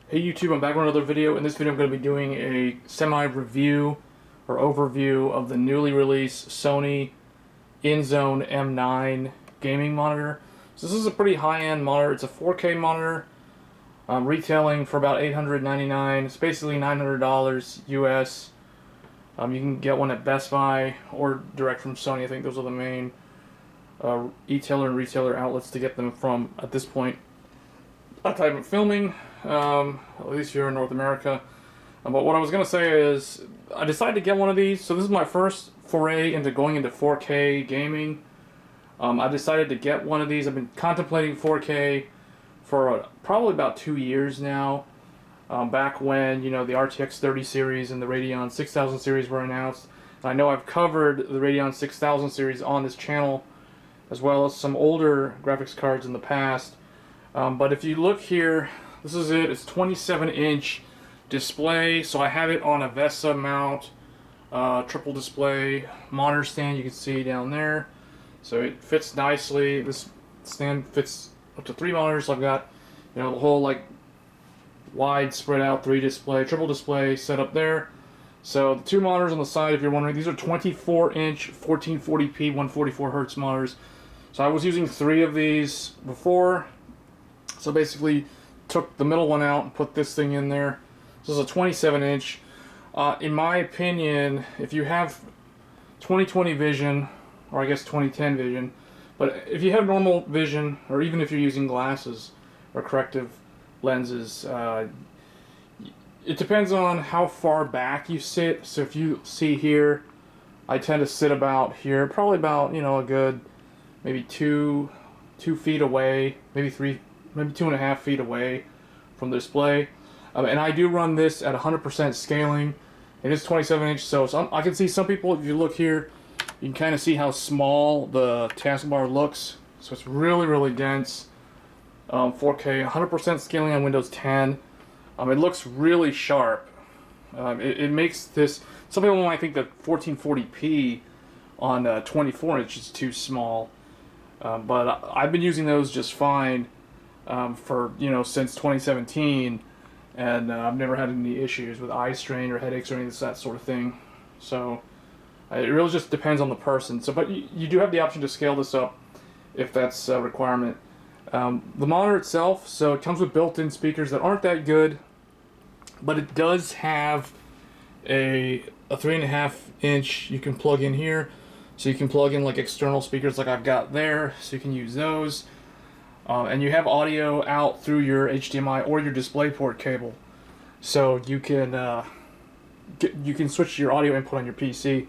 Hey YouTube, I'm back with another video. In this video I'm going to be doing a semi-review or overview of the newly released Sony INZONE M9 gaming monitor. So this is a pretty high-end monitor. It's a 4K monitor, retailing for about $899. It's basically $900 US. You can get one at Best Buy or direct from Sony. I think those are the main e-tailer and retailer outlets to get them from at this point. At time of filming, at least here in North America. But what I was going to say is, I decided to get one of these. So this is my first foray into going into 4K gaming. I decided to get one of these. I've been contemplating 4K for probably about 2 years now. Back when, you know, the RTX 30 series and the Radeon 6000 series were announced. And I know I've covered the Radeon 6000 series on this channel, as well as some older graphics cards in the past. But if you look here, this is it. It's 27-inch display. So I have it on a VESA mount, triple display monitor stand. You can see down there. So it fits nicely. This stand fits up to 3 monitors. So I've got, you know, the whole like wide spread out 3 display, triple display set up there. So the 2 monitors on the side, if you're wondering, these are 24-inch 1440p 144 hertz monitors. So I was using 3 of these before. So basically took the middle one out and put this thing in there. This is a 27-inch. In my opinion, if you have 20/20 vision, or I guess 20/10 vision, but if you have normal vision, or even if you're using glasses or corrective lenses, it depends on how far back you sit. So if you see here, I tend to sit about here, probably about, you know, a good maybe two feet away, maybe 2.5 feet away from the display. And I do run this at 100% scaling. It is 27-inch, so I can see some people, if you look here, you can kind of see how small the taskbar looks. So it's really, really dense. 4K, 100% scaling on Windows 10. It looks really sharp. It makes this, some people might think that 1440p on 24-inch is too small. But I've been using those just fine. For, you know, since 2017, and I've never had any issues with eye strain or headaches or any of that sort of thing. So it really just depends on the person. So, but you do have the option to scale this up if that's a requirement. The monitor itself, so it comes with built-in speakers that aren't that good, but it does have a 3.5-inch you can plug in here, so you can plug in like external speakers like I've got there, so you can use those. And you have audio out through your HDMI or your DisplayPort cable, so you can switch your audio input on your PC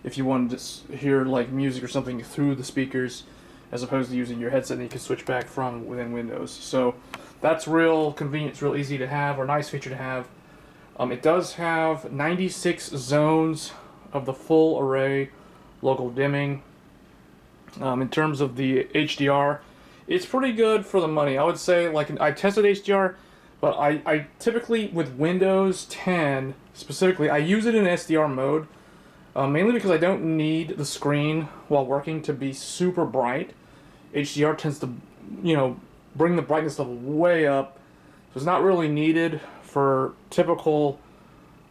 if you wanted to hear like music or something through the speakers, as opposed to using your headset that you can switch back from within Windows. So that's real convenient. It's real easy to have, or nice feature to have. It does have 96 zones of the full array local dimming. In terms of the HDR, it's pretty good for the money. I would say, like, I tested HDR, but I typically, with Windows 10 specifically, I use it in SDR mode, mainly because I don't need the screen while working to be super bright. HDR tends to, you know, bring the brightness level way up, so it's not really needed for typical,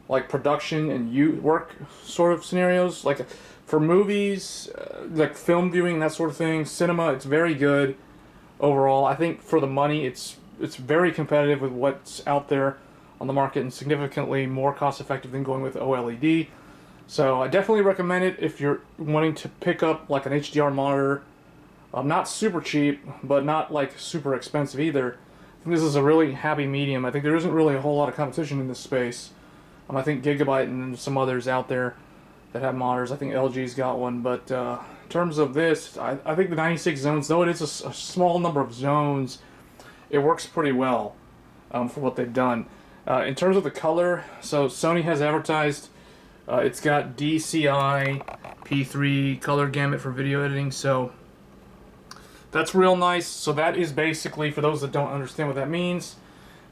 like, production and work sort of scenarios. Like, for movies, like film viewing, that sort of thing, cinema, it's very good. Overall, I think for the money, it's very competitive with what's out there on the market, and significantly more cost effective than going with OLED. So I definitely recommend it if you're wanting to pick up like an HDR monitor. Not super cheap, but not like super expensive either. I think this is a really happy medium. I think there isn't really a whole lot of competition in this space. I think Gigabyte and some others out there that have monitors. I think LG's got one, but in terms of this, I think the 96 zones, though it is a small number of zones, it works pretty well for what they've done. In terms of the color, so Sony has advertised it's got DCI P3 color gamut for video editing, so that's real nice. So that is basically, for those that don't understand what that means,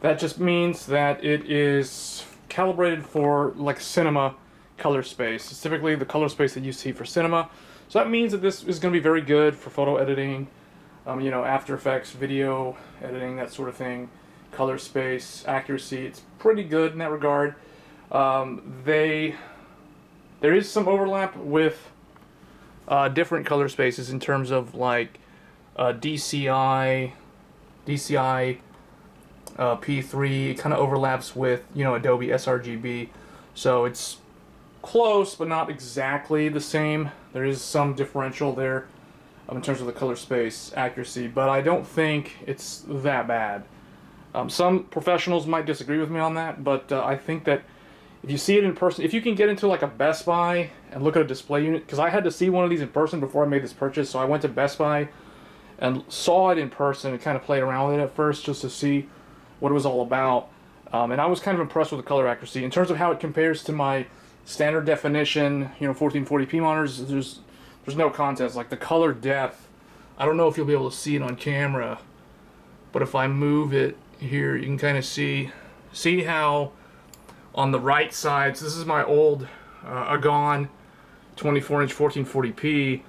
that just means that it is calibrated for like cinema color space. It's typically the color space that you see for cinema. So that means that this is going to be very good for photo editing, you know, After Effects, video editing, that sort of thing, color space accuracy. It's pretty good in that regard. There is some overlap with different color spaces in terms of like DCI P3. It kind of overlaps with, you know, Adobe sRGB, so it's close but not exactly the same. There is some differential there in terms of the color space accuracy, but I don't think it's that bad. Some professionals might disagree with me on that, but I think that if you see it in person, if you can get into like a Best Buy and look at a display unit, because I had to see one of these in person before I made this purchase, so I went to Best Buy and saw it in person and kind of played around with it at first just to see what it was all about. And I was kind of impressed with the color accuracy. In terms of how it compares to my standard definition, you know, 1440p monitors, there's no contest. Like the color depth, I don't know if you'll be able to see it on camera, but if I move it here, you can kind of see how on the right side, so this is my old Agon 24-inch 1440p.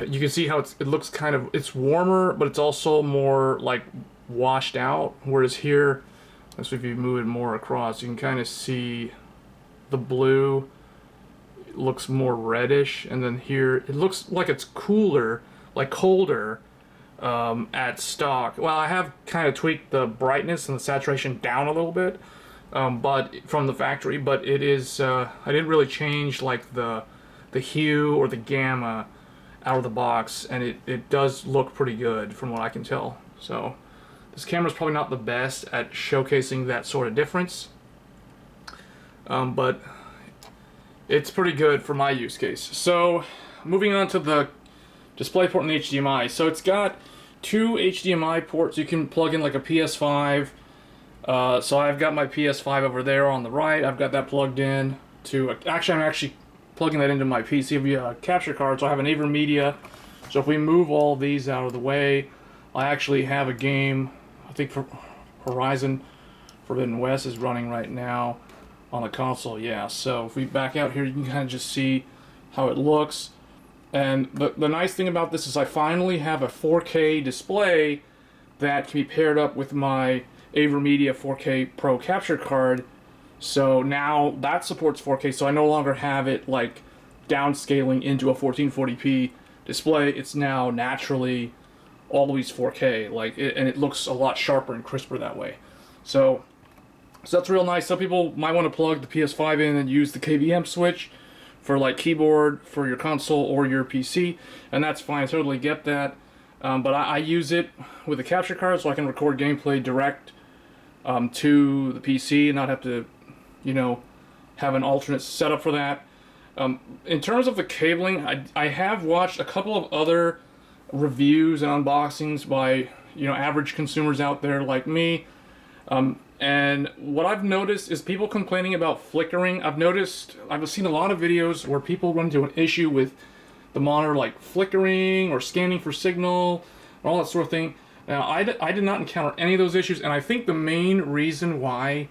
You can see how it looks kind of, it's warmer, but it's also more like washed out. Whereas here, so if you move it more across, you can kind of see the blue. It looks more reddish, and then here it looks like it's cooler, like colder at stock. Well, I have kind of tweaked the brightness and the saturation down a little bit, but from the factory. But it is I didn't really change like the hue or the gamma out of the box, and it does look pretty good from what I can tell. So this camera's probably not the best at showcasing that sort of difference, but it's pretty good for my use case. So moving on to the DisplayPort and the HDMI. So it's got two HDMI ports. You can plug in like a PS5. So I've got my PS5 over there on the right. I've got that plugged in to, I'm actually plugging that into my PC via a capture card. So I have an nvidia. So if we move all these out of the way, I actually have a game, I think for Horizon Forbidden West is running right now on the console. Yeah, so if we back out here, you can kind of just see how it looks. And the nice thing about this is I finally have a 4K display that can be paired up with my AverMedia 4K Pro capture card. So now that supports 4K, so I no longer have it like downscaling into a 1440p display. It's now naturally always 4K, and it looks a lot sharper and crisper that way. So that's real nice. Some people might want to plug the PS5 in and use the KVM switch for like keyboard for your console or your PC, and that's fine. I totally get that. But I use it with a capture card so I can record gameplay direct to the PC and not have to, you know, have an alternate setup for that. In terms of the cabling, I have watched a couple of other reviews and unboxings by, you know, average consumers out there like me. And what I've noticed is people complaining about flickering. I've seen a lot of videos where people run into an issue with the monitor, like flickering or scanning for signal, or all that sort of thing. Now, I did not encounter any of those issues, and I think the main reason why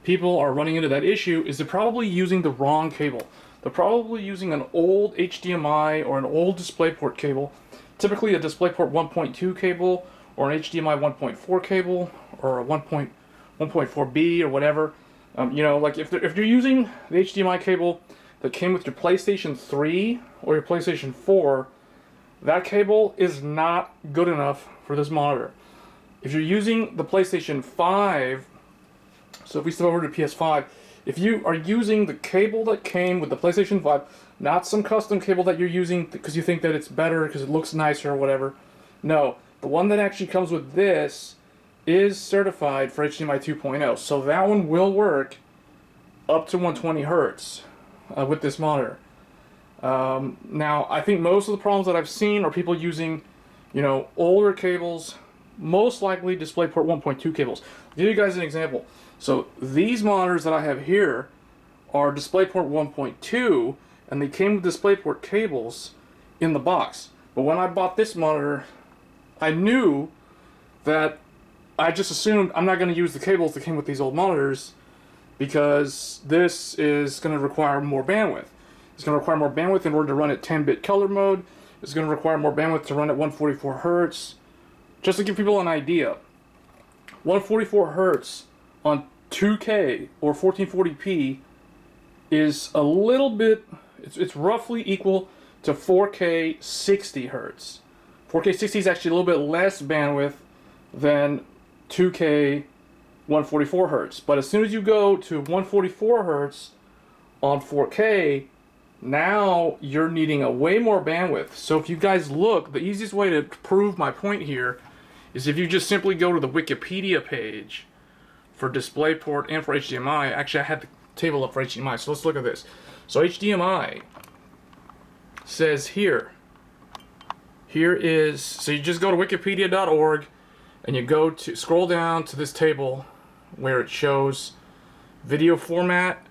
people are running into that issue is they're probably using the wrong cable. They're probably using an old HDMI or an old DisplayPort cable, typically a DisplayPort 1.2 cable or an HDMI 1.4 cable or a 1.4B or whatever. You know, like if you're using the HDMI cable that came with your PlayStation 3 or your PlayStation 4, that cable is not good enough for this monitor. If you're using the PlayStation 5, so if we step over to PS5, if you are using the cable that came with the PlayStation 5, not some custom cable that you're using because you think that it's better because it looks nicer or whatever. No, the one that actually comes with this is certified for HDMI 2.0, so that one will work up to 120 Hertz with this monitor. Now, I think most of the problems that I've seen are people using, you know, older cables, most likely DisplayPort 1.2 cables. I'll give you guys an example. So these monitors that I have here are DisplayPort 1.2, and they came with DisplayPort cables in the box. But when I bought this monitor, I knew that I just assumed I'm not going to use the cables that came with these old monitors because this is going to require more bandwidth. It's going to require more bandwidth in order to run at 10-bit color mode. It's going to require more bandwidth to run at 144 Hertz. Just to give people an idea. 144 hertz on 2K or 1440p is a little bit, it's roughly equal to 4K 60 hertz. 4K 60 is actually a little bit less bandwidth than 2K 144 hertz. But as soon as you go to 144 hertz on 4K, now you're needing a way more bandwidth. So if you guys look, the easiest way to prove my point here is if you just simply go to the Wikipedia page for DisplayPort and for HDMI. Actually, I had the table up for HDMI, so let's look at this. So HDMI says here is, so you just go to wikipedia.org and you go to, scroll down to this table where it shows video format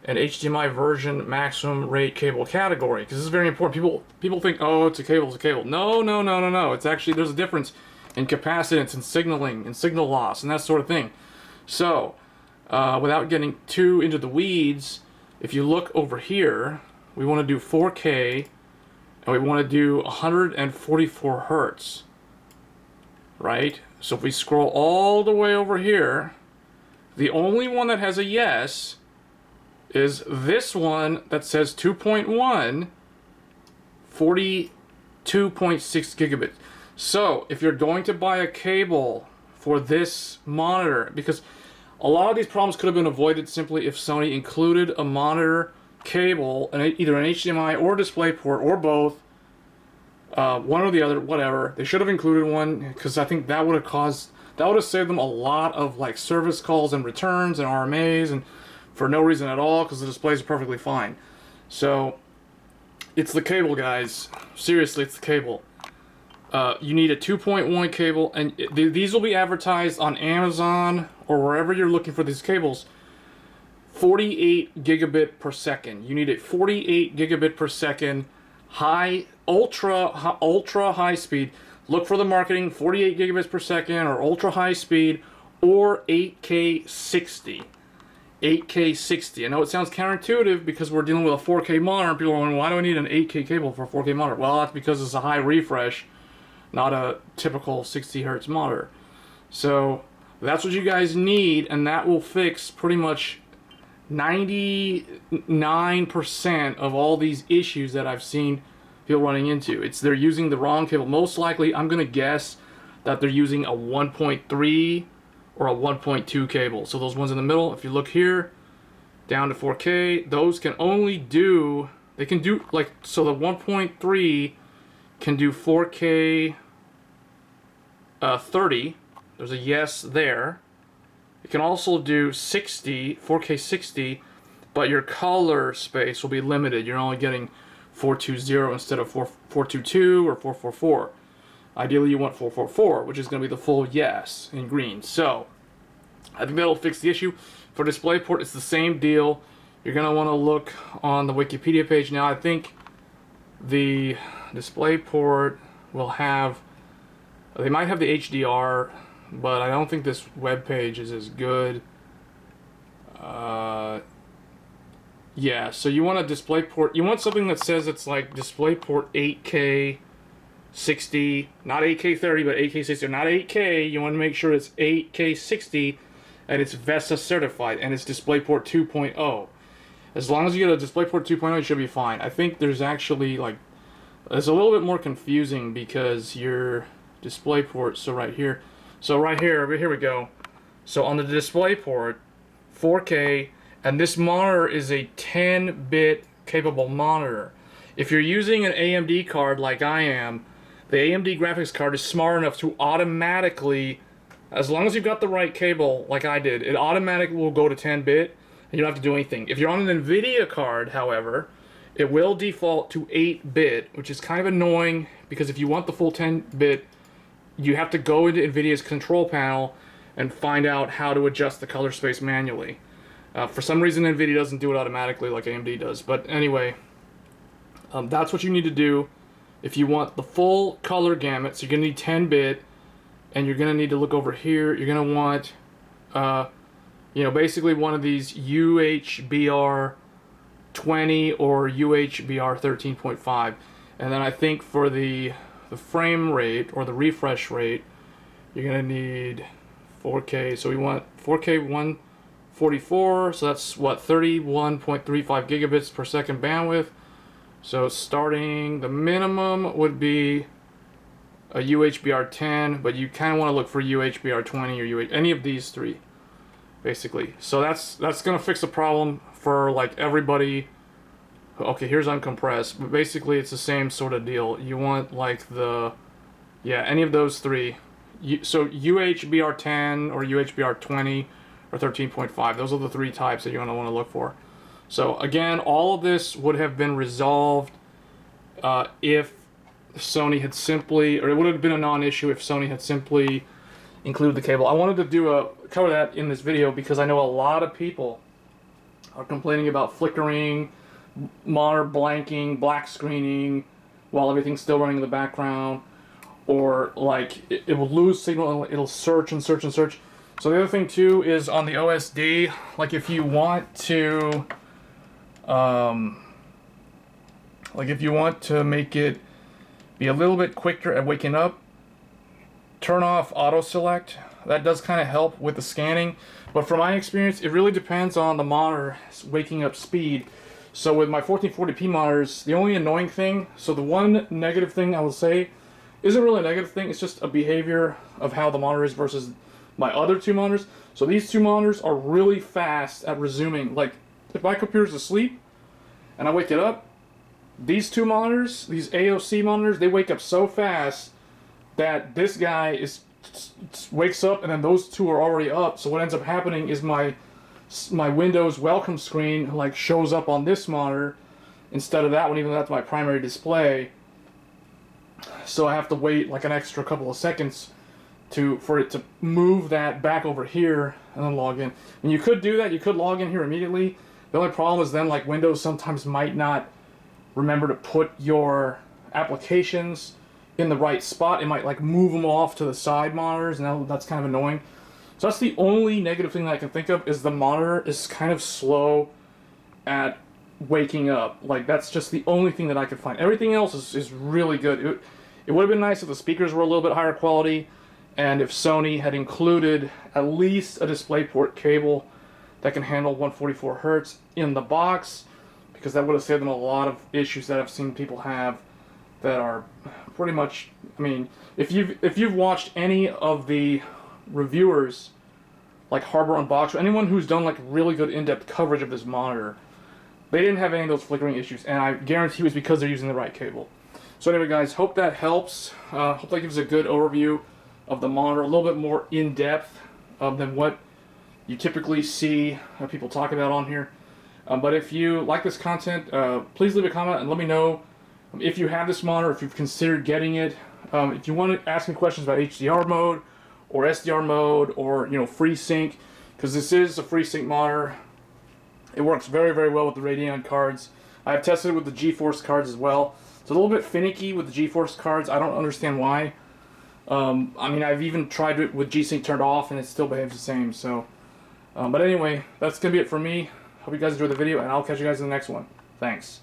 and HDMI version maximum rate cable category, because this is very important. People think, oh, it's a cable. No. It's actually, there's a difference in capacitance and signaling and signal loss and that sort of thing. So without getting too into the weeds, if you look over here, we want to do 4K and we want to do 144 hertz, right? So if we scroll all the way over here, the only one that has a yes is this one that says 2.1, 42.6 gigabits. So if you're going to buy a cable for this monitor, because a lot of these problems could have been avoided simply if Sony included a monitor cable, either an HDMI or DisplayPort or both, one or the other, whatever. They should have included one, because I think that would have saved them a lot of like service calls and returns and RMAs, and for no reason at all, because the displays are perfectly fine. So it's the cable, guys. Seriously, it's the cable. You need a 2.1 cable, and these will be advertised on Amazon or wherever you're looking for these cables. 48 gigabit per second. You need a 48 gigabit per second ultra high speed. Look for the marketing 48 gigabits per second or ultra high speed or 8K 60. 8K 60. I know it sounds counterintuitive because we're dealing with a 4K monitor. People are wondering, why do I need an 8K cable for a 4K monitor? Well, that's because it's a high refresh, not a typical 60 hertz monitor. So that's what you guys need, and that will fix pretty much 99% of all these issues that I've seen people running into. They're using the wrong cable. Most likely, I'm going to guess that they're using a 1.3 or a 1.2 cable. So those ones in the middle, if you look here, down to 4K, those can only do, they can do, like, so the 1.3 can do 4K 30. There's a yes there. It can also do 60, 4K 60, but your color space will be limited. You're only getting 420 instead of 422 or 444. Ideally, you want 444, which is going to be the full yes in green. So, I think that'll fix the issue. For DisplayPort, it's the same deal. You're going to want to look on the Wikipedia page. Now, I think the DisplayPort will have, they might have the HDR, but I don't think this web page is as good. Yeah, so you want a DisplayPort, you want something that says it's like DisplayPort 8K 60, not 8K 30, but 8K 60, not 8K. You want to make sure it's 8K 60 and it's VESA certified and it's DisplayPort 2.0. As long as you get a DisplayPort 2.0, you should be fine. I think there's actually like, it's a little bit more confusing because your DisplayPort, so right here we go. So on the DisplayPort, 4K, and this monitor is a 10-bit capable monitor. If you're using an AMD card like I am, the AMD graphics card is smart enough to automatically, as long as you've got the right cable like I did, it automatically will go to 10-bit and you don't have to do anything. If you're on an NVIDIA card, however, it will default to 8-bit, which is kind of annoying because if you want the full 10-bit, you have to go into NVIDIA's control panel and find out how to adjust the color space manually. For some reason, NVIDIA doesn't do it automatically like AMD does. But anyway, that's what you need to do if you want the full color gamut. So you're going to need 10-bit, and you're going to need to look over here. You're going to want, basically one of these UHBR 20 or UHBR 13.5. And then I think for the frame rate or the refresh rate, you're going to need 4K. So we want 4K 144. So that's what, 31.35 gigabits per second bandwidth. So starting, the minimum would be a UHBR10, but you kind of want to look for UHBR20 or any of these three, basically. So that's gonna fix the problem for like everybody. Okay, here's uncompressed, but basically it's the same sort of deal. You want like any of those three. So UHBR10 or UHBR20 or 13.5. Those are the three types that you're gonna want to look for. So again, all of this would have been resolved if Sony had simply, or it would have been a non-issue if Sony had simply included the cable. I wanted to cover that in this video because I know a lot of people are complaining about flickering, monitor blanking, black screening while everything's still running in the background, or like it will lose signal and it'll search and search and search. So the other thing too is on the OSD, like if you want to make it be a little bit quicker at waking up, turn off auto select. That does kind of help with the scanning, but from my experience it really depends on the monitor's waking up speed. So with my 1440p monitors, the only annoying thing, so the one negative thing I will say isn't really a negative thing, it's just a behavior of how the monitor is versus my other two monitors. So these two monitors are really fast at resuming. Like if my computer's asleep and I wake it up, these two monitors, these AOC monitors, they wake up so fast that this guy wakes up and then those two are already up. So what ends up happening is my Windows welcome screen like shows up on this monitor instead of that one, even though that's my primary display. So I have to wait like an extra couple of seconds for it to move that back over here and then log in. And you could do that, you could log in here immediately. The only problem is then like Windows sometimes might not remember to put your applications in the right spot. It might like move them off to the side monitors, and that's kind of annoying. So that's the only negative thing that I can think of, is the monitor is kind of slow at waking up. Like that's just the only thing that I could find. Everything else is really good. It would have been nice if the speakers were a little bit higher quality, and if Sony had included at least a DisplayPort cable that can handle 144 Hertz in the box, because that would have saved them a lot of issues that I've seen people have that are pretty much, I mean, if you've watched any of the reviewers like Harbor Unboxed, or anyone who's done like really good in-depth coverage of this monitor, they didn't have any of those flickering issues, and I guarantee it was because they're using the right cable. So anyway guys, hope that helps. Hope that gives a good overview of the monitor, a little bit more in-depth than what you typically see people talk about on here. But if you like this content, please leave a comment and let me know if you have this monitor, if you've considered getting it. If you want to ask me questions about HDR mode or SDR mode, or FreeSync, because this is a FreeSync monitor. It works very, very well with the Radeon cards. I've tested it with the GeForce cards as well. It's a little bit finicky with the GeForce cards. I don't understand why. I mean, I've even tried it with G-Sync turned off and it still behaves the same. So, but anyway, that's gonna be it for me. Hope you guys enjoyed the video, and I'll catch you guys in the next one. Thanks.